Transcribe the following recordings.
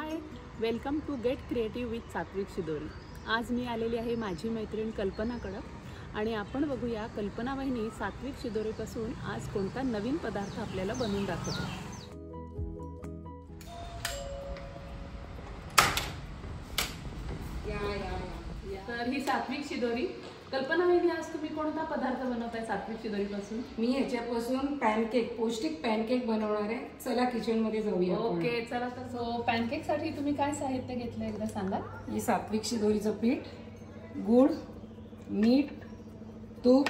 High, welcome to get creative with Satvik Shidori. आज मी आलेली आहे माझी मैत्रीण कल्पनाकडे आणि आपण बघूया कल्पना वहिनी सात्विक शिदोरीपासून आज कोणता नवीन पदार्थ आपल्याला बनवून दाखवते। तर ही सात्विक शिदोरी। कल्पना वहिनी, आज तुम्ही कोणता पदार्थ बनवताय सात्विक शिदोरीपासून? मी ह्याच्यापासून पॅनकेक, पौष्टिक पॅनकेक बनवणार आहे। चला किचन मध्ये जाऊया। ओके चला। तर सो पॅनकेक साठी तुम्ही काय साहित्य घेतलं एकदा सांगा। ही सात्विक शिदोरीचं पीठ, गूळ, मीठ, तूप,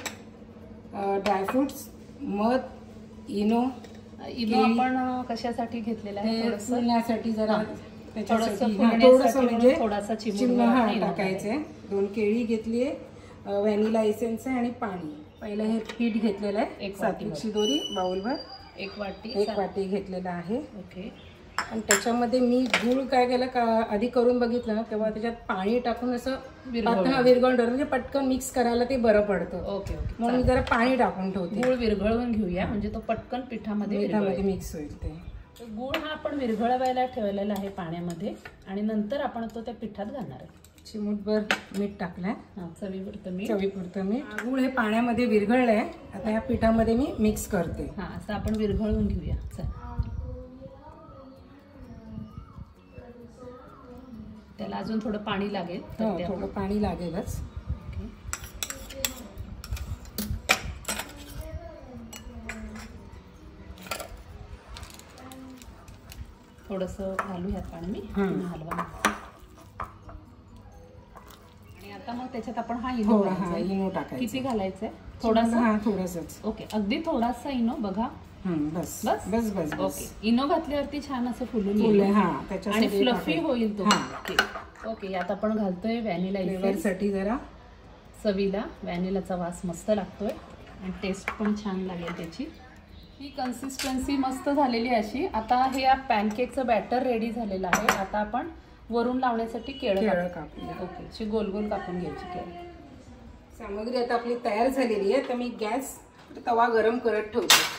ड्रायफ्रुट्स, मध, इनो आपण कशासाठी घेतलेला आहे? फुलण्यासाठी जरा थोडंसं म्हणजे थोडासा चिमूट टाकायचंय। 2 केळी घेतली, व्हॅनिला एसेन्स आणि पाणी। पहिलं हे पीठ घेतलेलं आहे, एक सात्विक शिदोरी बाउलवर 1 वाटी घेतलेला आहे। ओके। आणि त्याच्यामध्ये मी गूळ काय केलं का आधी करून बघितलं ना, तेव्हा त्याच्यात पाणी टाकून असं विरघळून म्हणजे पटकन मिक्स करायला ते बरं पडतं। Okay okay. म्हणून मी जरा पाणी टाकून ठेवते। गूळ विरघळवून घेऊया म्हणजे तो पटकन पिठामध्ये मिक्स होईल। ते गूळ हा आपण विरघळवायला ठेवलेला आहे पाण्यामध्ये आणि नंतर आपण तो त्या पिठात घालणार आहे। चिमूटभर मीठ टाकलंय, चवीपुरतं मीठ। गूळ हे पाण्यामध्ये विरघळलंय, आता या पिठामध्ये मी मिक्स करते। असं आपण विरघळवून घेऊया। त्याला अजून थोडं पाणी लागेल, थोडं पाणी लागेलच। थोडंसं घालू ह्यात पाणी मी हलवा। आणि आता मग त्याच्यात आपण हा इनो टाकायचा। किती घालायचंय? थोडंसं। ओके, अगदी थोडासा इनो बघा। बस बस बस बस। ओके, इनो घातल्यावरती छान असं फुलून येईल आणि फ्लफी होईल तो। ओके, यात आपण घालतोय व्हॅनिला फ्लेवरसाठी, जरा चवीला व्हॅनिलाचा वास मस्त लागतोय आणि टेस्ट पण छान लागेल त्याची। ही कन्सिस्टन्सी मस्त झालेली अशी। आता हे या पॅनकेकचं बॅटर रेडी झालेलं आहे। आता आपण वरून लावण्यासाठी केळं कापूया। ओके, अशी गोल गोल कापून घ्यायची केळं। सामग्री आता आपली तयार झालेली आहे, तर मी गॅस तवा गरम करत ठेवते।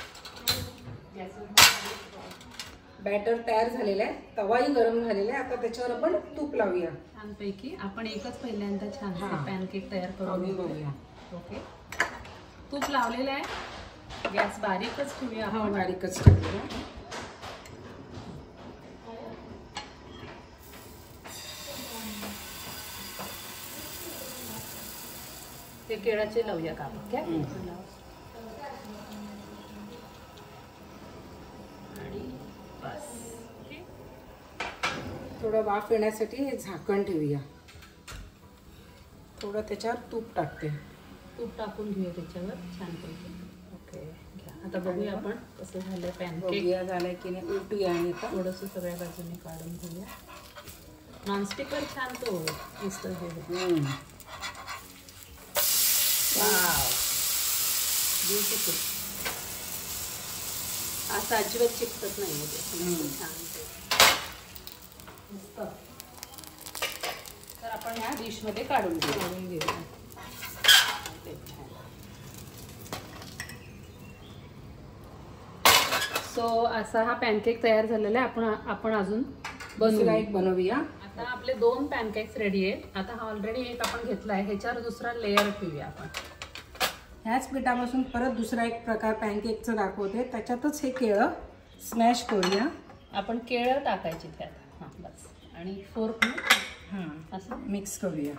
बॅटर तयार झालेलं आहे, तवाही गरम झालेला आहे। आता त्याच्यावर आपण तूप लावूया छानपैकी। आपण एकच पहिल्यांदा छान पॅनकेक तयार करून बघूया। ओके, तूप लावलेलं आहे, गॅस बारीकच ठेवूया। बारीकच ठेवूया। ते केळाचे लावूया का? थोडं वाफ येण्यासाठी हे झाकण ठेवूया। थोडं त्याच्यावर तूप टाकते। तूप टाकून घेऊया त्याच्यावर छानपैकी। ओके, आता बघूया आपण कसं झालं पॅनकेक। झालंय की नाही, उलटूया आणि थोडंसं सगळ्या बाजूने काढून घेऊया। नॉनस्टिकवर छान तो मस्त ब्युटिफुल। असं अजिबात चिकटत नाही छान मस्त। तर आपण ह्या डिश मध्ये काढून घेऊया। सो असा हा पॅनकेक तयार झालेला आहे। आपण अजून बनवूया। आता आपले 2 पॅनकेक्स रेडी आहेत। आता हा ऑलरेडी एक आपण घेतला आहे, ह्याच्यावर दुसरा लेअर ठेवूया आपण। ह्याच पिठापासून परत दुसरा एक प्रकार पॅनकेकचा दाखवते, त्याच्यातच हे केळं स्मॅश करूया। आपण केळं टाकायची त्यात, बस, आणि फोर्कने असं मिक्स करूया।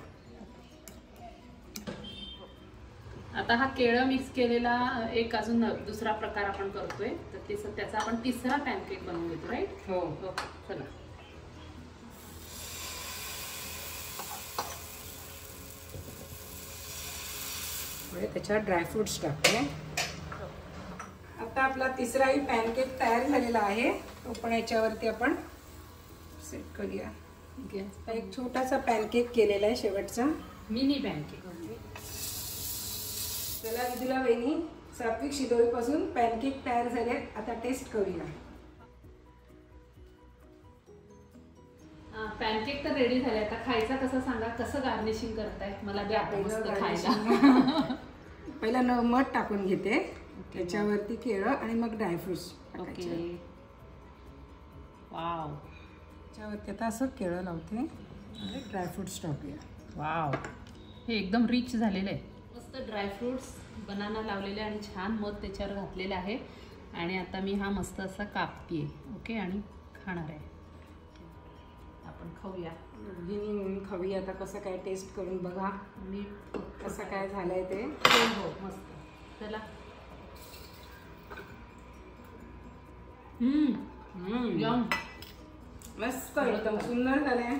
आता हा केळं मिक्स केलेला एक अजून दुसरा प्रकार आपण करतोय, तर त्याचा आपण तिसरा पॅनकेक बनवून घेतो, राईट? हो, चला। त्याच्यात ड्रायफ्रुट्स टाकते। आता आपला तिसराही पॅनकेक तयार झालेला आहे, तो पण याच्यावरती आपण सेट करूया। एक छोटासा पॅनकेक केलेला आहे, शेवटचा मिनी पॅनकेक। चला विदुला वहिनी, सात्विक शिदोरीपासून पॅनकेक तयार झाले, आता टेस्ट करूया। पॅनकेक तर रेडी झाले, आता खायचा कसं सांगा, कसं गार्निशिंग करताय? मला द्या मस्त खायला। पहिला मध टाकून घेते, त्याच्यावरती केळं आणि मग ड्रायफ्रुट्स. ओके, वाव, त्याच्यावरती आता असं केळं लावते आणि ड्रायफ्रुट्स टाकूया. वाव, हे एकदम रिच झालेलं आहे. मस्त ड्रायफ्रुट्स बनाना लावलेले आणि छान मध त्याच्यावर घातलेलं आहे. आणि आता मी हा मस्त असा कापते. ओके, आणि खाणार आहे. आपण खाऊया. दोघींनी म्हणून खाऊया. आता कसं काय टेस्ट करून बघा आणि कसं काय झालंय ते. हो मस्त. चला. यम. मस्त एकदम सुंदर झालंय.